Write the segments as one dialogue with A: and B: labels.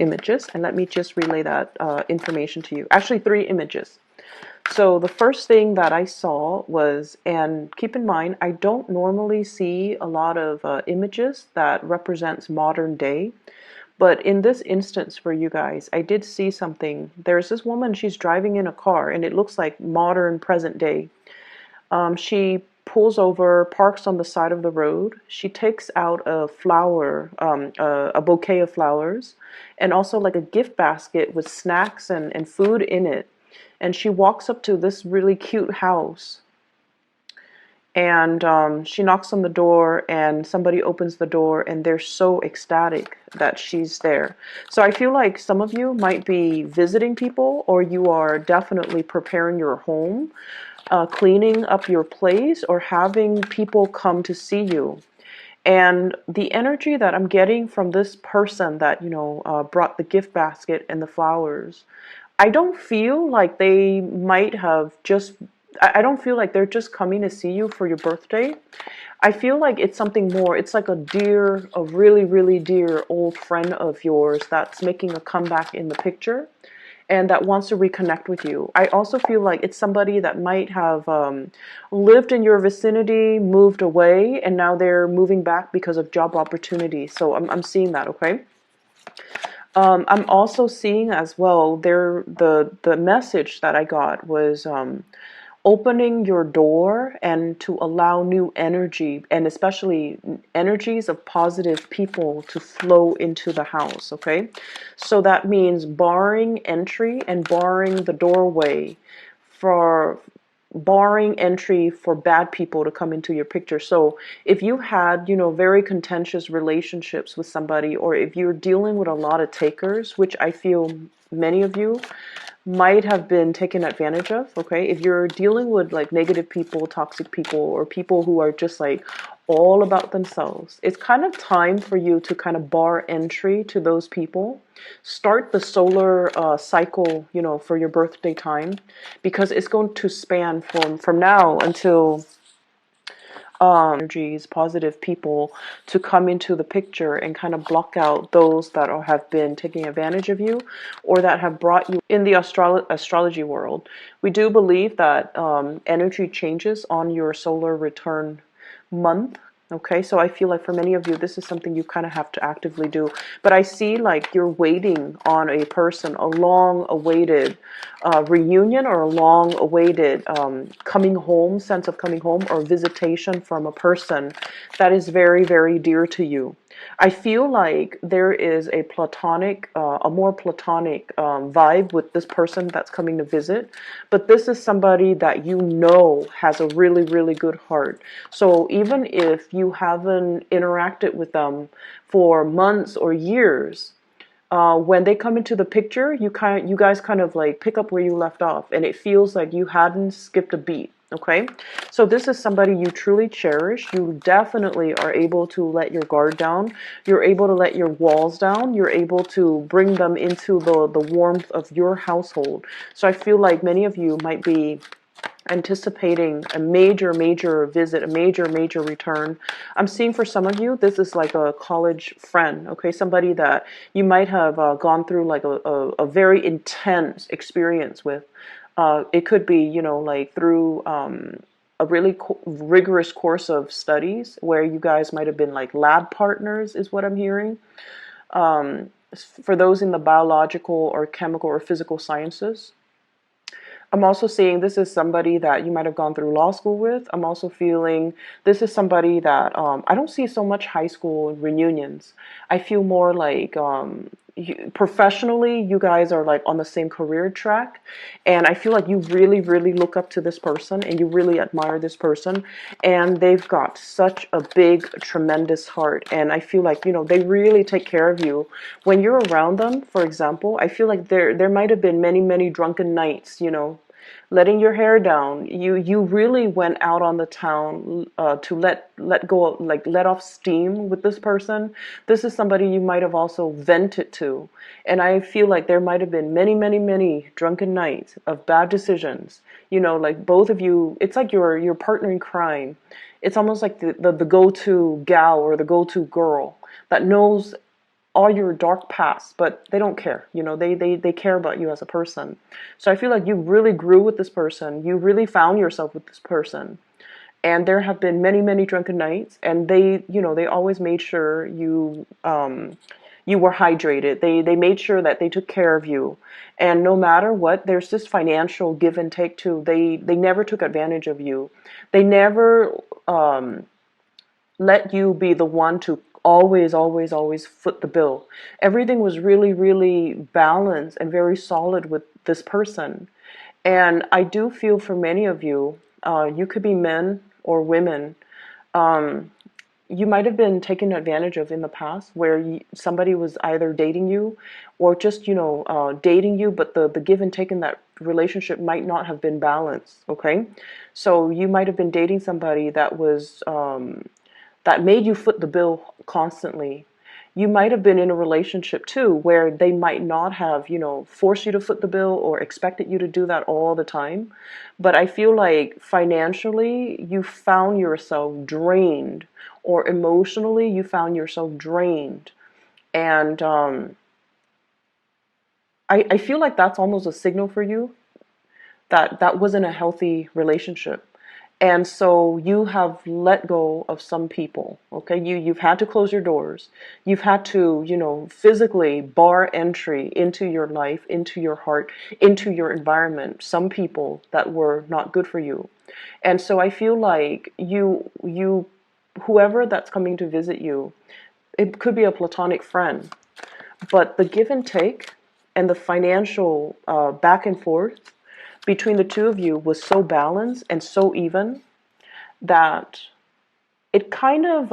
A: images, and let me just relay that information to you. Actually, 3 images. So the first thing that I saw was, and keep in mind, I don't normally see a lot of images that represents modern day. But in this instance for you guys, I did see something. There's this woman, she's driving in a car, and it looks like modern present day. She pulls over, parks on the side of the road. She takes out a flower, a bouquet of flowers, and also like a gift basket with snacks and food in it. And she walks up to this really cute house. And she knocks on the door, and somebody opens the door, and they're so ecstatic that she's there. So I feel like some of you might be visiting people, or you are definitely preparing your home, cleaning up your place, or having people come to see you. And the energy that I'm getting from this person that, brought the gift basket and the flowers, I don't feel like they might have just, I don't feel like they're just coming to see you for your birthday. I feel like it's something more. It's like a really, really dear old friend of yours that's making a comeback in the picture and that wants to reconnect with you. I also feel like it's somebody that might have lived in your vicinity, moved away, and now they're moving back because of job opportunities. So I'm seeing that, okay? I'm also seeing as well, the message that I got was opening your door and to allow new energy, and especially energies of positive people to flow into the house, okay? So that means barring entry and barring the doorway for barring entry for bad people to come into your picture. So if you had, very contentious relationships with somebody, or if you're dealing with a lot of takers, which I feel many of you might have been taken advantage of, okay? If you're dealing with like negative people, toxic people, or people who are just like all about themselves, it's kind of time for you to kind of bar entry to those people. Start the solar cycle, for your birthday time, because it's going to span from now until energies, positive people to come into the picture and kind of block out those that have been taking advantage of you or that have brought you in the astrology world. We do believe that energy changes on your solar return month. Okay, so I feel like for many of you, this is something you kind of have to actively do. But I see like you're waiting on a person, a long-awaited reunion, or a long-awaited coming home, sense of coming home, or visitation from a person that is very, very dear to you. I feel like there is a more platonic vibe with this person that's coming to visit, but this is somebody that has a really, really good heart. So even if you haven't interacted with them for months or years, when they come into the picture, you guys kind of like pick up where you left off, and it feels like you hadn't skipped a beat. Okay, so this is somebody you truly cherish. You definitely are able to let your guard down. You're able to let your walls down. You're able to bring them into the warmth of your household. So I feel like many of you might be anticipating a major, major visit, a major, major return. I'm seeing for some of you, this is like a college friend, okay? Somebody that you might have gone through like a very intense experience with. It could be, like through a really rigorous course of studies where you guys might have been like lab partners, is what I'm hearing. For those in the biological or chemical or physical sciences. I'm also seeing this is somebody that you might have gone through law school with. I'm also feeling this is somebody that I don't see so much high school reunions. I feel more like professionally, you guys are like on the same career track. And I feel like you really, really look up to this person and you really admire this person. And they've got such a big, tremendous heart. And I feel like, they really take care of you. When you're around them, for example, I feel like there might have been many, many drunken nights, letting your hair down. You really went out on the town to let go, like let off steam with this person. This is somebody you might have also vented to, and I feel like there might have been many, many, many drunken nights of bad decisions. Like both of you, it's like your partner in crime. It's almost like the go-to gal or the go-to girl that knows all your dark past, but they don't care. They care about you as a person. So I feel like you really grew with this person. You really found yourself with this person. And there have been many, many drunken nights, and they always made sure you were hydrated. They made sure that they took care of you. And no matter what, there's this financial give and take too. They never took advantage of you. They never let you be the one to always, always, always foot the bill. Everything was really, really balanced and very solid with this person. And I do feel for many of you, you could be men or women, you might have been taken advantage of in the past where somebody was either dating you or just, dating you, but the give and take in that relationship might not have been balanced, okay? So you might have been dating somebody that was, that made you foot the bill constantly. You might have been in a relationship too where they might not have, forced you to foot the bill or expected you to do that all the time. But I feel like financially you found yourself drained, or emotionally you found yourself drained. And I feel like that's almost a signal for you that that wasn't a healthy relationship. And so you have let go of some people, okay? You've had to close your doors. You've had to, physically bar entry into your life, into your heart, into your environment. Some people that were not good for you. And so I feel like whoever that's coming to visit you, it could be a platonic friend, but the give and take and the financial back and forth between the two of you was so balanced and so even that it kind of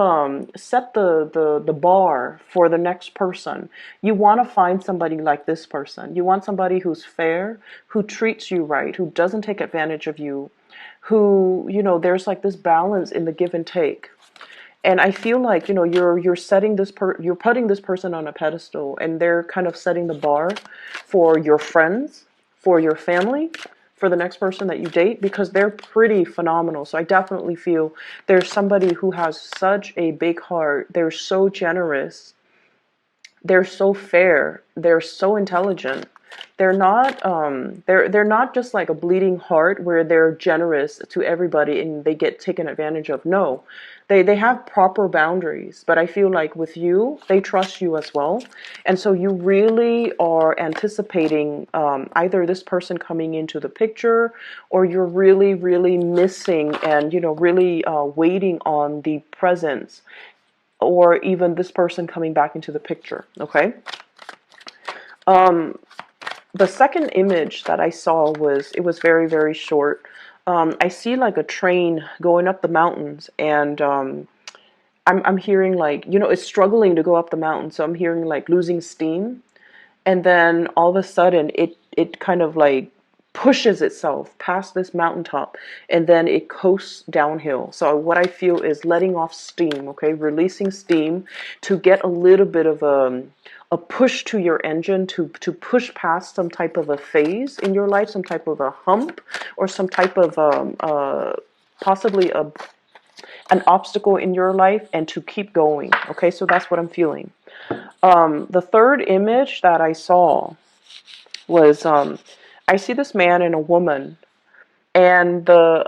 A: set the bar for the next person. You want to find somebody like this person. You want somebody who's fair, who treats you right, who doesn't take advantage of you, who, there's like this balance in the give and take. And I feel like, you're setting you're putting this person on a pedestal, and they're kind of setting the bar for your friends, for your family, for the next person that you date, because they're pretty phenomenal. So I definitely feel there's somebody who has such a big heart. They're so generous. They're so fair. They're so intelligent. They're not just like a bleeding heart where they're generous to everybody and they get taken advantage of. No. They have proper boundaries, but I feel like with you, they trust you as well. And so you really are anticipating either this person coming into the picture, or you're really, really missing and, really waiting on the presence, or even this person coming back into the picture, okay? The second image that I saw it was very, very short. I see like a train going up the mountains, and I'm hearing like, it's struggling to go up the mountain. So I'm hearing like losing steam. And then all of a sudden it kind of like pushes itself past this mountaintop, and then it coasts downhill. So what I feel is letting off steam, okay, releasing steam to get a little bit of a push to your engine to push past some type of a phase in your life, some type of a hump, or some type of possibly an obstacle in your life, and to keep going. Okay, so that's what I'm feeling. The third image that I saw was I see this man and a woman, and the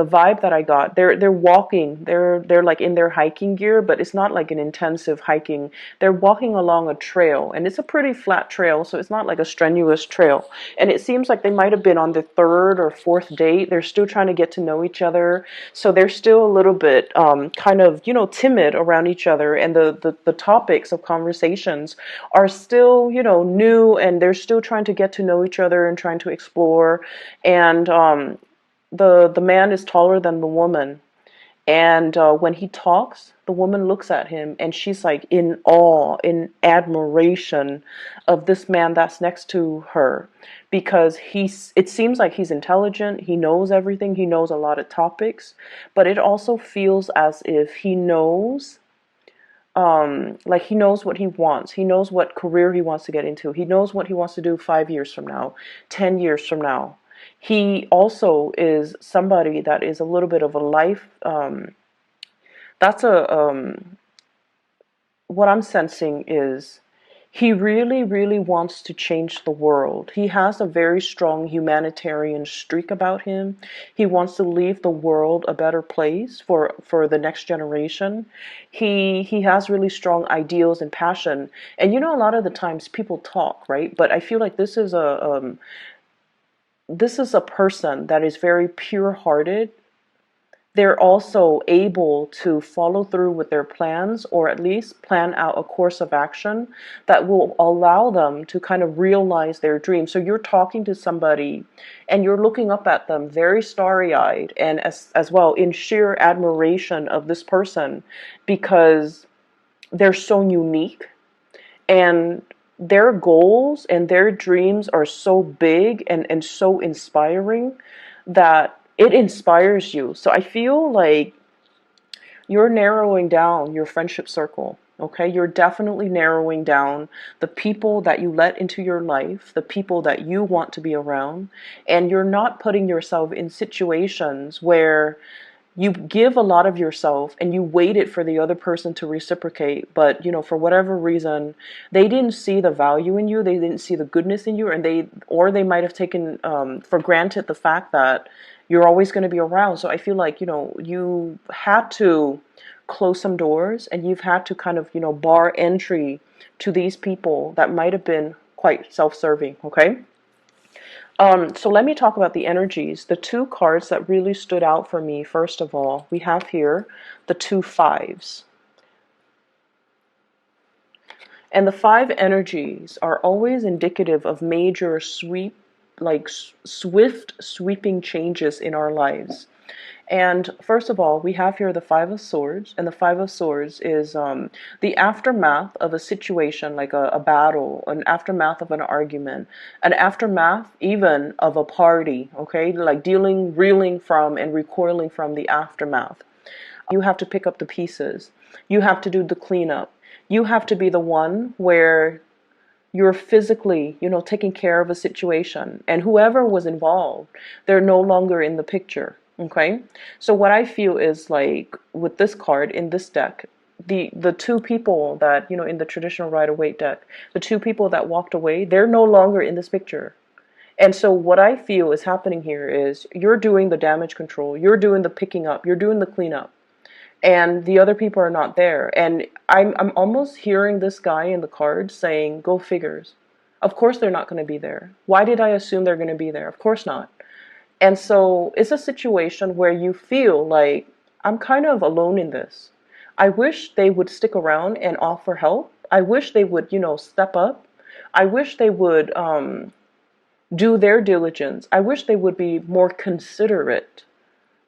A: vibe that I got, they're walking, they're like in their hiking gear, but it's not like an intensive hiking. They're walking along a trail, and it's a pretty flat trail, so it's not like a strenuous trail. And it seems like they might have been on the third or fourth date. They're still trying to get to know each other, so they're still a little bit kind of timid around each other, and the topics of conversations are still new, and they're still trying to get to know each other and trying to explore. And the man is taller than the woman, and when he talks, the woman looks at him, and she's like in awe, in admiration of this man that's next to her, because it seems like he's intelligent, he knows everything, he knows a lot of topics, but it also feels as if he knows, like he knows what he wants. He knows what career he wants to get into. He knows what he wants to do 5 years from now, 10 years from now. He also is somebody that is a little bit of a life, that's a, what I'm sensing is He really, really wants to change the world. He has a very strong humanitarian streak about him. He wants to leave the world a better place for the next generation. He has really strong ideals and passion. And you know, a lot of the times people talk, right? But I feel like this is a person that is very pure-hearted. They're also able to follow through with their plans, or at least plan out a course of action that will allow them to kind of realize their dream. So you're talking to somebody and you're looking up at them very starry-eyed, and as well in sheer admiration of this person, because they're so unique, and their goals and their dreams are so big and so inspiring that it inspires you. So I feel like you're narrowing down your friendship circle. Okay, you're definitely narrowing down the people that you let into your life, the people that you want to be around, and you're not putting yourself in situations where you give a lot of yourself and you waited for the other person to reciprocate, but you know, for whatever reason they didn't see the value in you, they didn't see the goodness in you, and they might have taken for granted the fact that you're always going to be around. So I feel like, you know, you had to close some doors, and you've had to kind of, you know, bar entry to these people that might have been quite self-serving. Okay. So let me talk about the energies. The two cards that really stood out for me, first of all, we have here the two fives. And the five energies are always indicative of major swift sweeping changes in our lives. And first of all, we have here the Five of Swords, and the Five of Swords is the aftermath of a situation, like a battle, an aftermath of an argument, an aftermath even of a party, okay? Like reeling from and recoiling from the aftermath. You have to pick up the pieces. You have to do the cleanup. You have to be the one where you're physically, you know, taking care of a situation, and whoever was involved, they're no longer in the picture. Okay, so what I feel is like with this card in this deck, the two people that, you know, in the traditional Rider-Waite deck, the two people that walked away, they're no longer in this picture. And so what I feel is happening here is you're doing the damage control, you're doing the picking up, you're doing the cleanup, and the other people are not there. And I'm almost hearing this guy in the cards saying, "Go figures." Of course they're not going to be there. Why did I assume they're going to be there? Of course not. And so it's a situation where you feel like, I'm kind of alone in this. I wish they would stick around and offer help. I wish they would, you know, step up. I wish they would do their diligence. I wish they would be more considerate.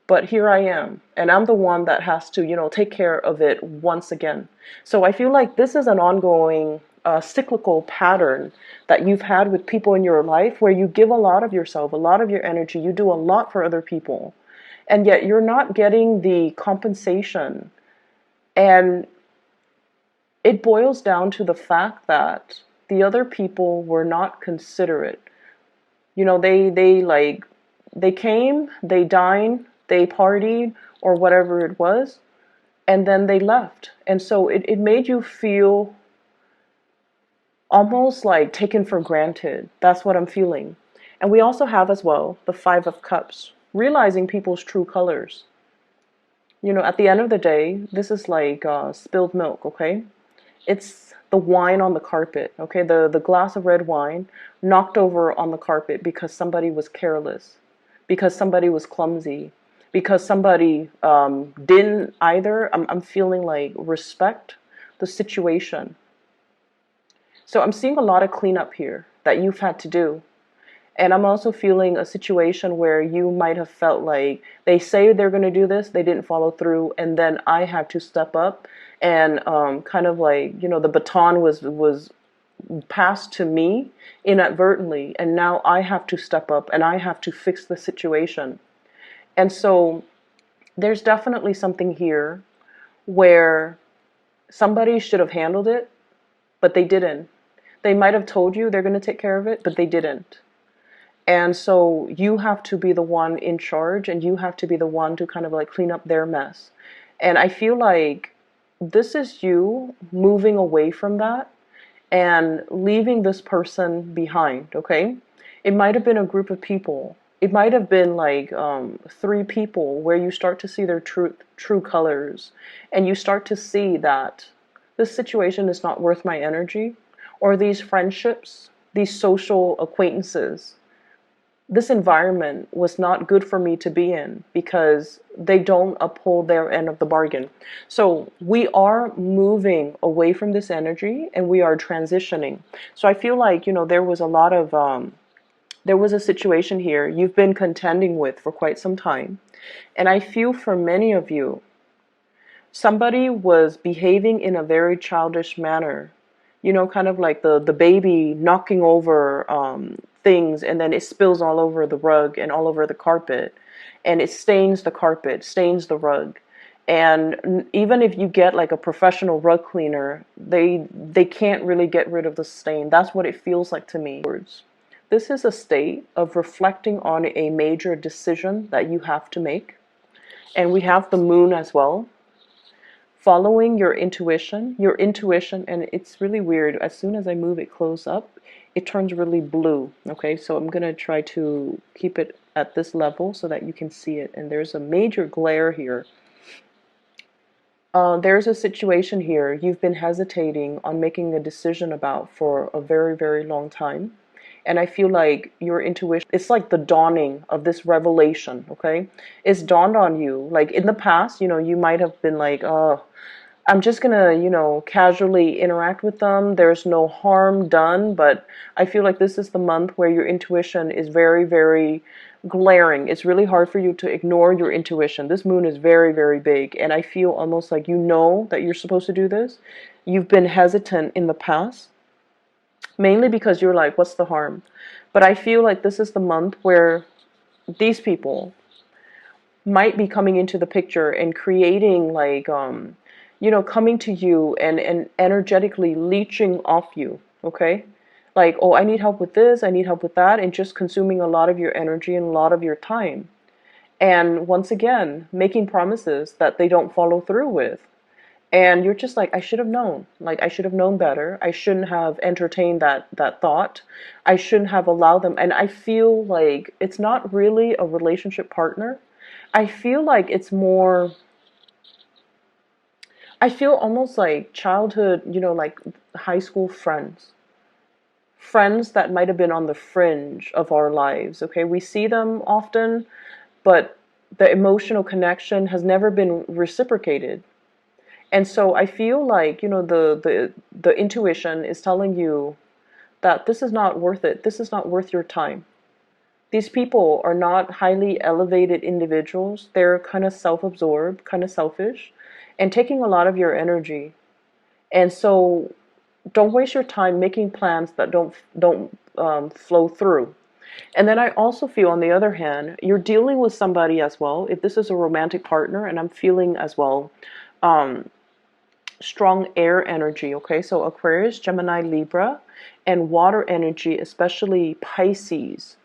A: But here I am, and I'm the one that has to, you know, take care of it once again. So I feel like this is an ongoing cyclical pattern that you've had with people in your life, where you give a lot of yourself, a lot of your energy, you do a lot for other people, and yet you're not getting the compensation. And it boils down to the fact that the other people were not considerate. You know, they came, they dined, they partied, or whatever it was, and then they left. And so it made you feel almost like taken for granted. That's what I'm feeling. And we also have as well the Five of Cups, realizing people's true colors. You know, at the end of the day, this is like spilled milk, okay? It's the wine on the carpet, okay? The glass of red wine knocked over on the carpet because somebody was careless, because somebody was clumsy, because somebody didn't either, I'm feeling like, respect the situation. So I'm seeing a lot of cleanup here that you've had to do. And I'm also feeling a situation where you might have felt like they say they're going to do this, they didn't follow through, and then I have to step up and kind of like, you know, the baton was passed to me inadvertently, and now I have to step up and I have to fix the situation. And so there's definitely something here where somebody should have handled it, but they didn't. They might have told you they're going to take care of it, but they didn't. And so you have to be the one in charge, and you have to be the one to kind of like clean up their mess. And I feel like this is you moving away from that and leaving this person behind, okay? It might have been a group of people. It might have been like three people where you start to see their true colors, and you start to see that this situation is not worth my energy, or these friendships, these social acquaintances, this environment was not good for me to be in because they don't uphold their end of the bargain. So we are moving away from this energy and we are transitioning. So I feel like, there was a lot of, there was a situation here you've been contending with for quite some time. And I feel for many of you, somebody was behaving in a very childish manner, kind of like the baby knocking over things, and then it spills all over the rug and all over the carpet, and it stains the carpet, stains the rug. And even if you get like a professional rug cleaner, they can't really get rid of the stain. That's what it feels like to me. This is a state of reflecting on a major decision that you have to make. And we have the moon as well. Following your intuition, and it's really weird. As soon as I move it close up, it turns really blue. Okay, so I'm going to try to keep it at this level so that you can see it. And there's a major glare here. There's a situation here you've been hesitating on making a decision about for a very, very long time. And I feel like your intuition, it's like the dawning of this revelation, okay? It's dawned on you. Like in the past, you might have been like, oh, I'm just gonna, casually interact with them. There's no harm done. But I feel like this is the month where your intuition is very, very glaring. It's really hard for you to ignore your intuition. This moon is very, very big. And I feel almost like you know that you're supposed to do this. You've been hesitant in the past, mainly because you're like, what's the harm? But I feel like this is the month where these people might be coming into the picture and creating like, coming to you and energetically leeching off you, okay? Like, oh, I need help with this, I need help with that, and just consuming a lot of your energy and a lot of your time. And once again, making promises that they don't follow through with. And you're just like, I should have known. Like, I should have known better. I shouldn't have entertained that thought. I shouldn't have allowed them. And I feel like it's not really a relationship partner. I feel like it's more, I feel almost like childhood, like high school friends. Friends that might have been on the fringe of our lives, okay? We see them often, but the emotional connection has never been reciprocated. And so I feel like, the intuition is telling you that this is not worth it. This is not worth your time. These people are not highly elevated individuals. They're kind of self-absorbed, kind of selfish, and taking a lot of your energy. And so don't waste your time making plans that don't flow through. And then I also feel, on the other hand, you're dealing with somebody as well. If this is a romantic partner, and I'm feeling as well, strong air energy, okay? So Aquarius, Gemini, Libra, and water energy, especially Pisces.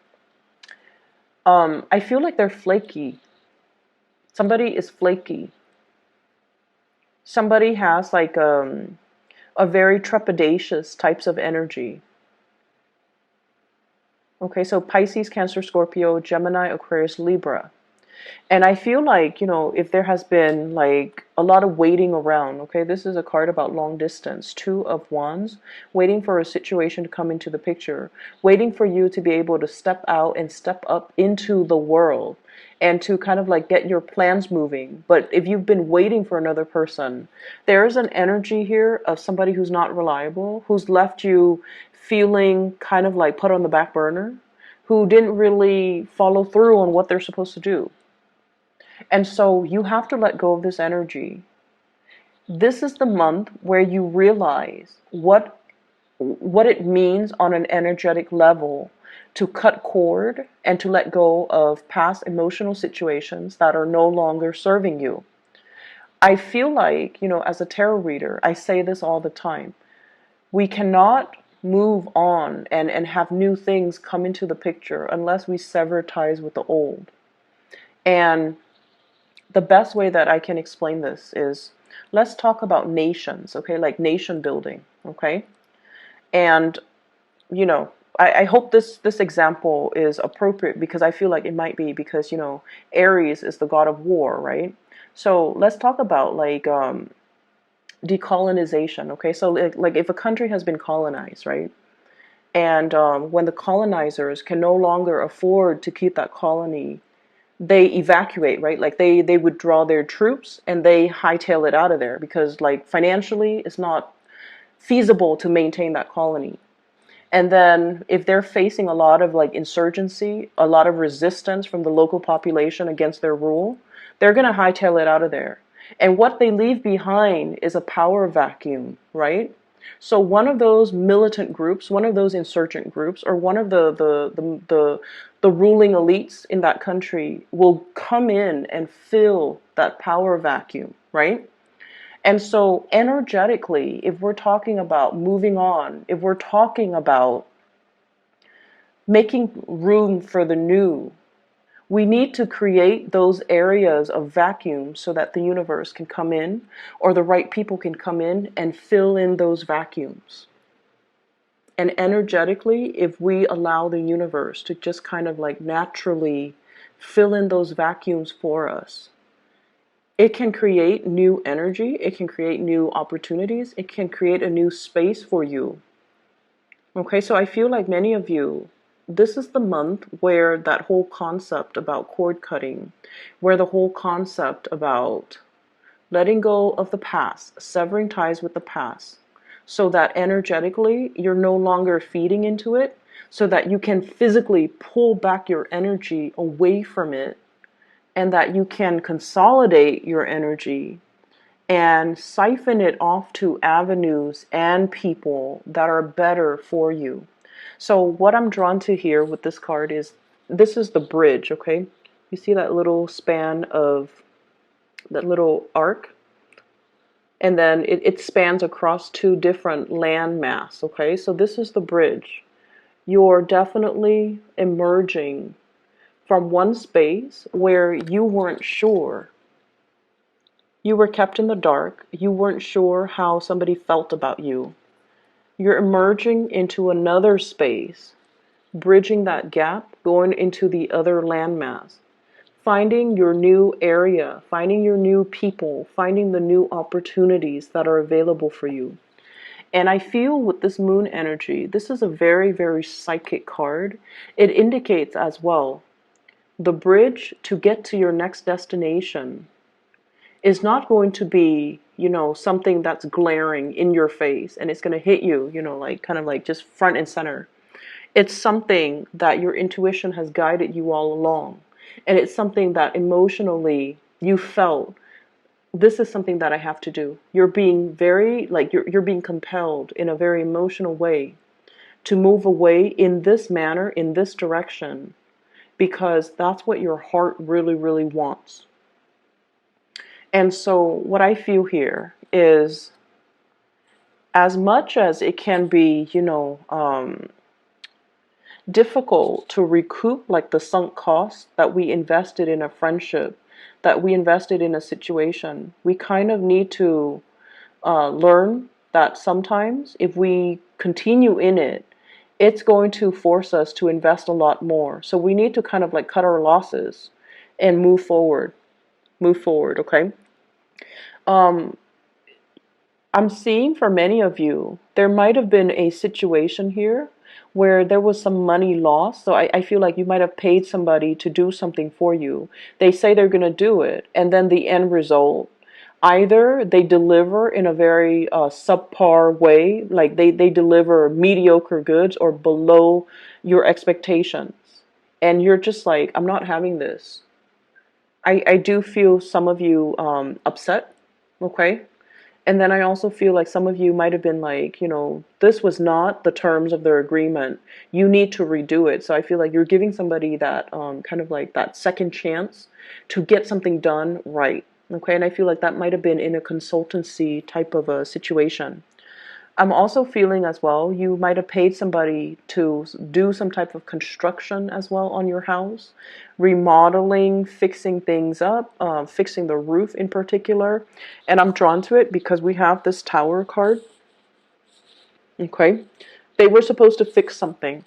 A: I feel like they're flaky. Somebody is flaky. Somebody has like a very trepidatious types of energy. Okay, so Pisces, Cancer, Scorpio, Gemini, Aquarius, Libra. And I feel like, if there has been like a lot of waiting around, okay, this is a card about long distance, Two of Wands, waiting for a situation to come into the picture, waiting for you to be able to step out and step up into the world and to kind of like get your plans moving. But if you've been waiting for another person, there is an energy here of somebody who's not reliable, who's left you feeling kind of like put on the back burner, who didn't really follow through on what they're supposed to do. And so you have to let go of this energy. This is the month where you realize what it means on an energetic level to cut cord and to let go of past emotional situations that are no longer serving you. I feel like, as a tarot reader, I say this all the time. We cannot move on and have new things come into the picture unless we sever ties with the old. And the best way that I can explain this is, let's talk about nations, okay? Like nation building, okay? And, you know, I hope this example is appropriate, because I feel like it might be, because, Aries is the god of war, right? So let's talk about like decolonization. Okay, so like if a country has been colonized, right? And when the colonizers can no longer afford to keep that colony, they evacuate, right? Like they withdraw their troops and they hightail it out of there, because like financially it's not feasible to maintain that colony. And then if they're facing a lot of like insurgency, a lot of resistance from the local population against their rule, they're going to hightail it out of there. And what they leave behind is a power vacuum, right? So one of those militant groups, one of those insurgent groups, or one of the ruling elites in that country will come in and fill that power vacuum, right? And so, energetically, if we're talking about moving on, if we're talking about making room for the new, we need to create those areas of vacuum so that the universe can come in, or the right people can come in and fill in those vacuums. And energetically, if we allow the universe to just kind of like naturally fill in those vacuums for us, it can create new energy, it can create new opportunities, it can create a new space for you. Okay, so I feel like many of you, this is the month where that whole concept about cord cutting, where the whole concept about letting go of the past, severing ties with the past, so that energetically you're no longer feeding into it, so that you can physically pull back your energy away from it, and that you can consolidate your energy and siphon it off to avenues and people that are better for you. So what I'm drawn to here with this card is, this is the bridge, okay? You see that little span of, that little arc? And then it spans across two different land mass, okay? So this is the bridge. You're definitely emerging from one space where you weren't sure. You were kept in the dark. You weren't sure how somebody felt about you. You're emerging into another space, bridging that gap, going into the other landmass, finding your new area, finding your new people, finding the new opportunities that are available for you. And I feel with this moon energy, this is a very, very psychic card. It indicates as well the bridge to get to your next destination is not going to be, something that's glaring in your face and it's going to hit you, like kind of like just front and center. It's something that your intuition has guided you all along. And it's something that emotionally you felt, this is something that I have to do. You're being very, like, you're being compelled in a very emotional way to move away in this manner, in this direction, because that's what your heart really, really wants. And so what I feel here is, as much as it can be, difficult to recoup like the sunk cost that we invested in a friendship, that we invested in a situation, we kind of need to learn that sometimes if we continue in it, it's going to force us to invest a lot more. So we need to kind of like cut our losses and move forward. Move forward, okay? Um, I'm seeing for many of you, there might have been a situation here where there was some money lost. So I feel like you might have paid somebody to do something for you. They say they're going to do it. And then the end result, either they deliver in a very subpar way, like they deliver mediocre goods or below your expectations. And you're just like, I'm not having this. I do feel some of you upset, okay? And then I also feel like some of you might have been like, this was not the terms of their agreement. You need to redo it. So I feel like you're giving somebody that kind of like that second chance to get something done right. Okay, and I feel like that might have been in a consultancy type of a situation. I'm also feeling as well, you might have paid somebody to do some type of construction as well on your house, remodeling, fixing things up, fixing the roof in particular. And I'm drawn to it because we have this Tower card. Okay. They were supposed to fix something,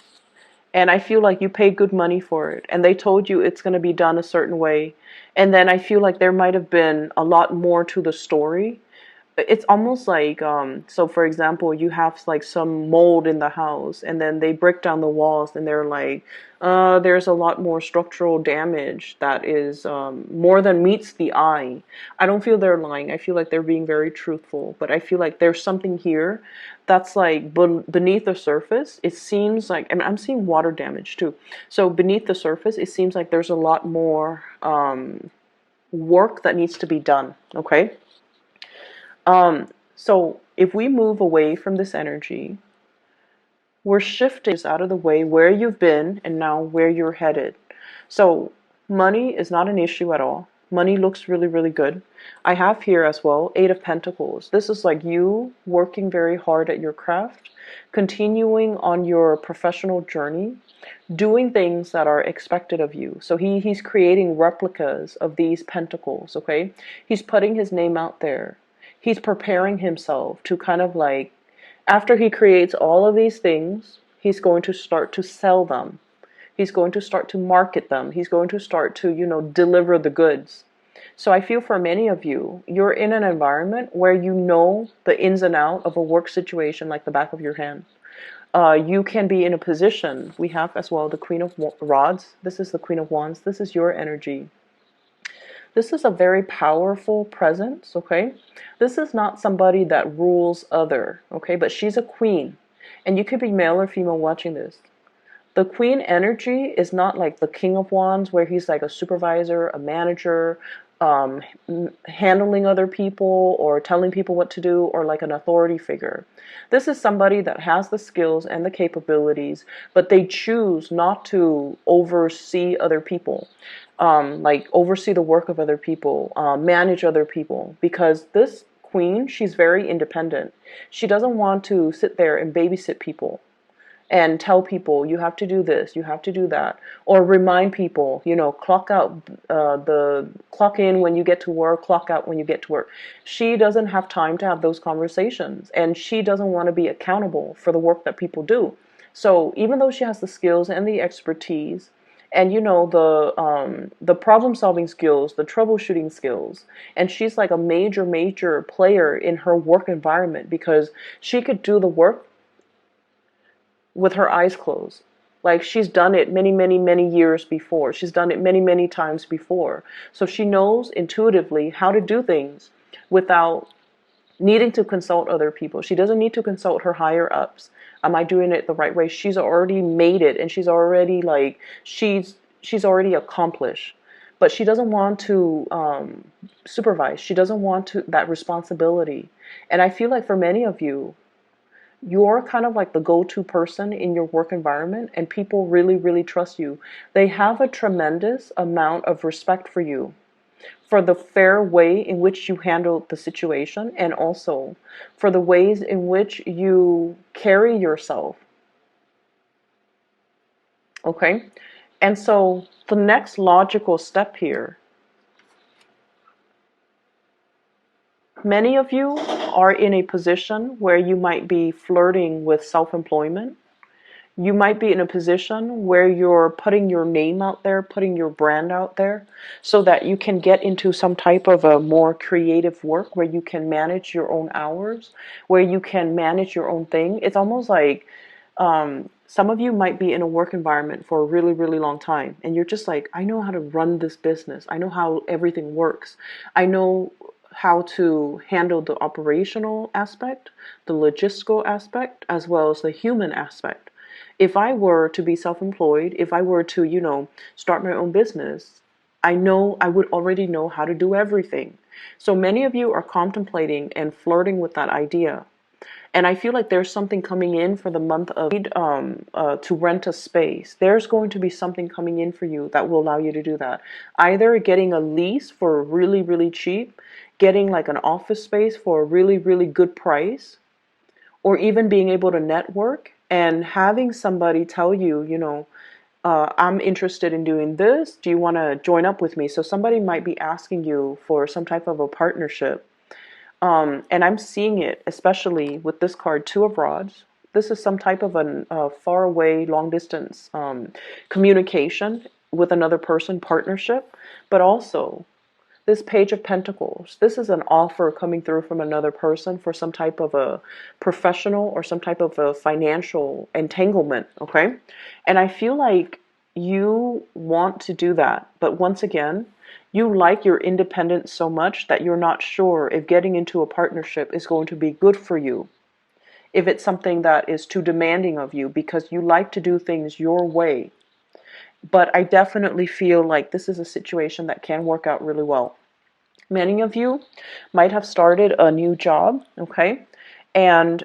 A: and I feel like you paid good money for it, and they told you it's going to be done a certain way, and then I feel like there might have been a lot more to the story. It's almost like so for example, you have like some mold in the house, and then they break down the walls, and they're like, there's a lot more structural damage that is more than meets the eye. I don't feel they're lying. I feel like they're being very truthful, but I feel like there's something here that's like beneath the surface. It seems like, I mean, I'm seeing water damage too, so beneath the surface it seems like there's a lot more work that needs to be done. Okay. So if we move away from this energy, we're shifting out of the way where you've been and now where you're headed. So money is not an issue at all. Money looks really, really good. I have here as well, Eight of Pentacles. This is like you working very hard at your craft, continuing on your professional journey, doing things that are expected of you. So he's creating replicas of these pentacles, okay? He's putting his name out there. He's preparing himself to kind of like, after he creates all of these things, he's going to start to sell them. He's going to start to market them. He's going to start to, deliver the goods. So I feel for many of you, you're in an environment where you know the ins and outs of a work situation like the back of your hand. You can be in a position, we have as well the Queen of Rods. This is the Queen of Wands. This is your energy. This is a very powerful presence, okay? This is not somebody that rules other, okay? But she's a queen. And you could be male or female watching this. The queen energy is not like the King of Wands where he's like a supervisor, a manager, handling other people or telling people what to do, or like an authority figure. This is somebody that has the skills and the capabilities, but they choose not to oversee other people, like oversee the work of other people, manage other people, because this queen, she's very independent. She doesn't want to sit there and babysit people and tell people you have to do this, you have to do that, or remind people, clock out, the clock in when you get to work, clock out when you get to work. She doesn't have time to have those conversations, and she doesn't want to be accountable for the work that people do. So even though she has the skills and the expertise, and the problem solving skills, the troubleshooting skills, and she's like a major player in her work environment because she could do the work with her eyes closed. Like she's done it many years before. She's done it many times before. So she knows intuitively how to do things without needing to consult other people. She doesn't need to consult her higher ups. Am I doing it the right way? She's already made it, and she's already like, she's already accomplished. But she doesn't want to supervise. She doesn't want that responsibility. And I feel like for many of you, you're kind of like the go-to person in your work environment, and people really trust you. They have a tremendous amount of respect for you, for the fair way in which you handle the situation, and also for the ways in which you carry yourself. Okay? And so the next logical step here, many of you are in a position where you might be flirting with self-employment. You might be in a position where you're putting your name out there, putting your brand out there, so that you can get into some type of a more creative work where you can manage your own hours, where you can manage your own thing. It's almost like some of you might be in a work environment for a really long time, and you're just like, I know how to run this business. I know how everything works. I know how to handle the operational aspect, the logistical aspect, as well as the human aspect. If I were to be self-employed, if I were to, start my own business, I know I would already know how to do everything. So many of you are contemplating and flirting with that idea. And I feel like there's something coming in for the month of to rent a space. There's going to be something coming in for you that will allow you to do that. Either getting a lease for really cheap, getting like an office space for a really good price, or even being able to network and having somebody tell you, I'm interested in doing this. Do you want to join up with me? So somebody might be asking you for some type of a partnership. And I'm seeing it, especially with this card, Two of Rods. This is some type of a far away, long distance communication with another person, partnership, but also this Page of Pentacles. This is an offer coming through from another person for some type of a professional or some type of a financial entanglement, okay? And I feel like you want to do that, but once again, you like your independence so much that you're not sure if getting into a partnership is going to be good for you, if it's something that is too demanding of you, because you like to do things your way. But I definitely feel like this is a situation that can work out really well. Many of you might have started a new job, okay? And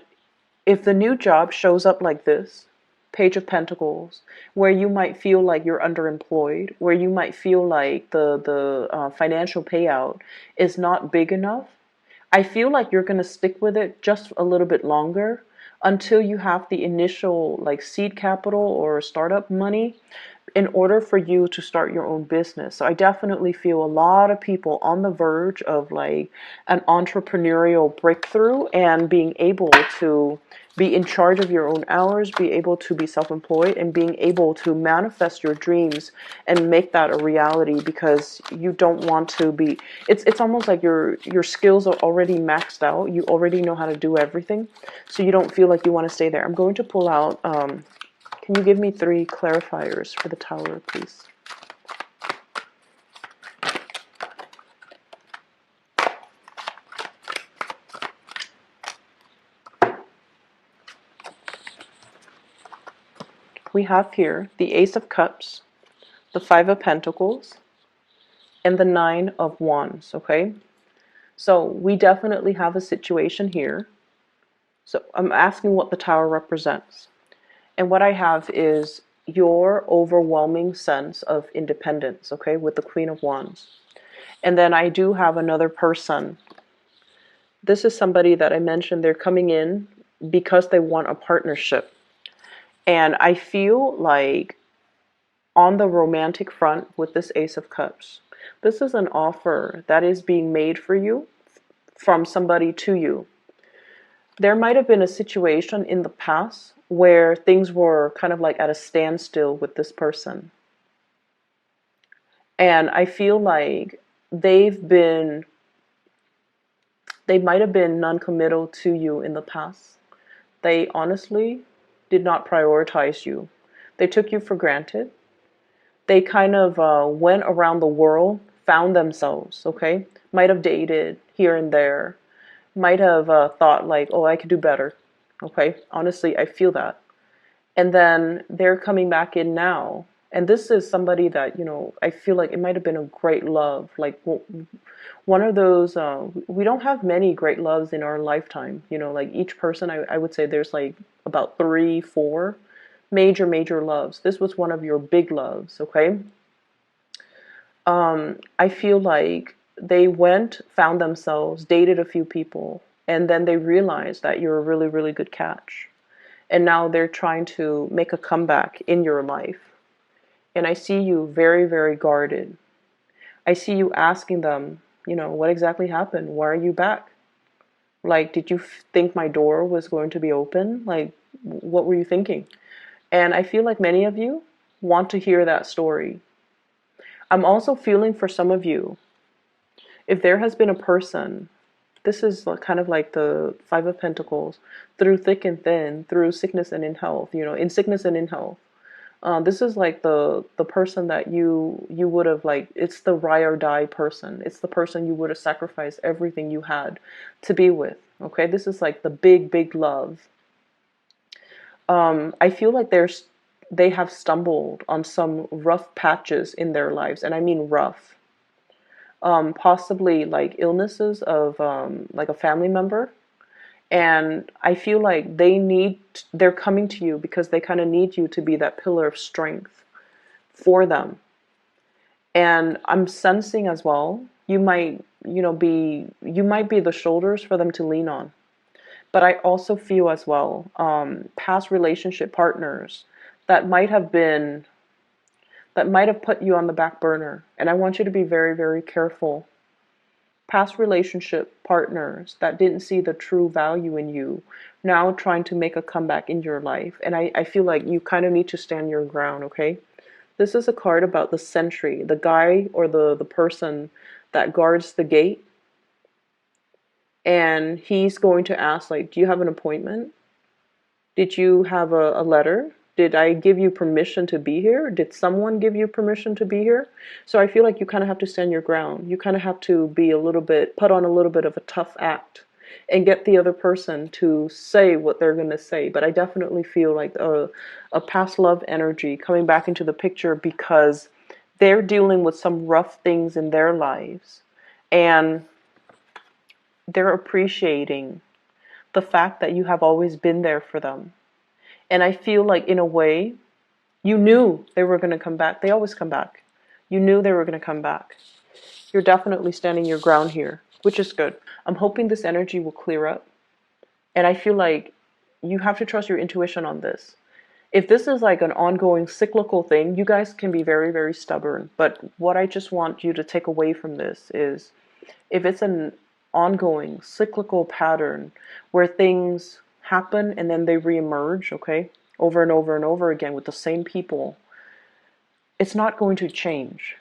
A: if the new job shows up like this, Page of Pentacles, where you might feel like you're underemployed, where you might feel like the financial payout is not big enough, I feel like you're going to stick with it just a little bit longer until you have the initial like seed capital or startup money in order for you to start your own business. So I definitely feel a lot of people on the verge of like an entrepreneurial breakthrough and being able to be in charge of your own hours, be able to be self-employed, and being able to manifest your dreams and make that a reality, because you don't want to be, it's almost like your skills are already maxed out. You already know how to do everything. So you don't feel like you want to stay there. I'm going to pull out can you give me 3 clarifiers for the Tower, please? We have here the Ace of Cups, the 5 of Pentacles, and the 9 of Wands, okay? So we definitely have a situation here. So I'm asking what the Tower represents. And what I have is your overwhelming sense of independence, okay, with the Queen of Wands. And then I do have another person. This is somebody that I mentioned, they're coming in because they want a partnership. And I feel like on the romantic front with this Ace of Cups, this is an offer that is being made for you from somebody to you. There might have been a situation in the past where things were kind of like at a standstill with this person. And I feel like they might have been non-committal to you in the past. They honestly did not prioritize you. They took you for granted. They kind of went around the world, found themselves, okay? Might have dated here and there. Might have thought like, oh, I could do better, okay? Honestly, I feel that. And then they're coming back in now. And this is somebody that, you know, I feel like it might have been a great love. Like one of those, we don't have many great loves in our lifetime. You know, like each person, I would say there's like about 3, 4 major loves. This was one of your big loves, okay? I feel like they went, found themselves, dated a few people, and then they realized that you're a really good catch. And now they're trying to make a comeback in your life. And I see you very guarded. I see you asking them, you know, what exactly happened? Why are you back? Like, did you think my door was going to be open? Like, what were you thinking? And I feel like many of you want to hear that story. I'm also feeling for some of you, if there has been a person, this is kind of like the 5 of Pentacles, through thick and thin, through sickness and in health, you know, in sickness and in health. This is like the person that you would have, like, it's the ride or die person. It's the person you would have sacrificed everything you had to be with. Okay, this is like the big love. I feel like they have stumbled on some rough patches in their lives, and I mean rough. Possibly like illnesses of like a family member. And I feel like they're coming to you because they kind of need you to be that pillar of strength for them. And I'm sensing as well, you might be the shoulders for them to lean on. But I also feel as well, past relationship partners that might have put you on the back burner. And I want you to be very careful past relationship partners that didn't see the true value in you, now trying to make a comeback in your life. And I feel like you kind of need to stand your ground, okay? This is a card about the sentry, the guy or the person that guards the gate. And he's going to ask, like, do you have an appointment? Did you have a letter? Did I give you permission to be here? Did someone give you permission to be here? So I feel like you kind of have to stand your ground. You kind of have to be a little bit, put on a little bit of a tough act and get the other person to say what they're going to say. But I definitely feel like a past love energy coming back into the picture because they're dealing with some rough things in their lives. And they're appreciating the fact that you have always been there for them. And I feel like, in a way, you knew they were going to come back. They always come back. You knew they were going to come back. You're definitely standing your ground here, which is good. I'm hoping this energy will clear up. And I feel like you have to trust your intuition on this. If this is like an ongoing cyclical thing, you guys can be very, very stubborn. But what I just want you to take away from this is, if it's an ongoing cyclical pattern where things happen and then they reemerge, okay, over and over and over again with the same people, it's not going to change.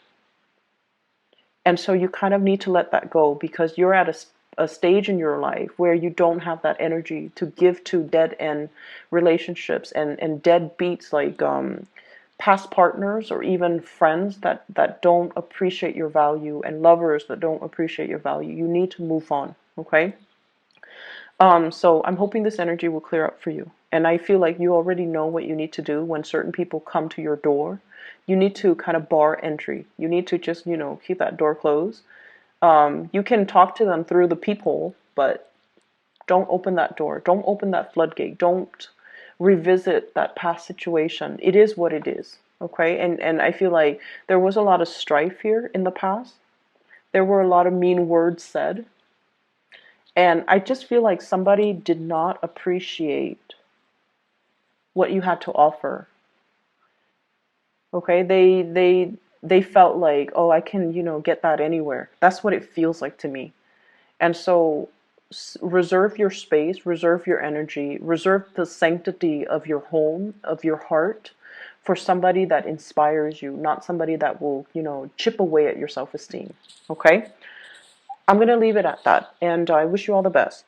A: And so you kind of need to let that go, because you're at a stage in your life where you don't have that energy to give to dead end relationships and dead beats, like past partners or even friends that don't appreciate your value, and lovers that don't appreciate your value. You need to move on, okay? So I'm hoping this energy will clear up for you. And I feel like you already know what you need to do when certain people come to your door. You need to kind of bar entry. You need to just, keep that door closed. You can talk to them through the peephole, but don't open that door. Don't open that floodgate. Don't revisit that past situation. It is what it is, okay? And I feel like there was a lot of strife here in the past. There were a lot of mean words said. And I just feel like somebody did not appreciate what you had to offer. Okay? They felt like, oh, I can, get that anywhere. That's what it feels like to me. And so reserve your space, reserve your energy, reserve the sanctity of your home, of your heart, for somebody that inspires you, not somebody that will, chip away at your self-esteem. Okay? I'm going to leave it at that, and I wish you all the best.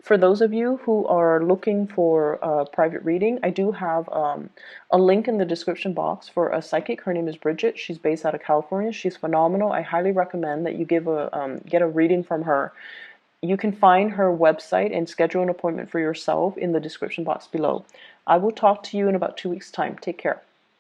A: For those of you who are looking for a private reading, I do have a link in the description box for a psychic. Her name is Bridget. She's based out of California. She's phenomenal. I highly recommend that you get a reading from her. You can find her website and schedule an appointment for yourself in the description box below. I will talk to you in about 2 weeks' time. Take care.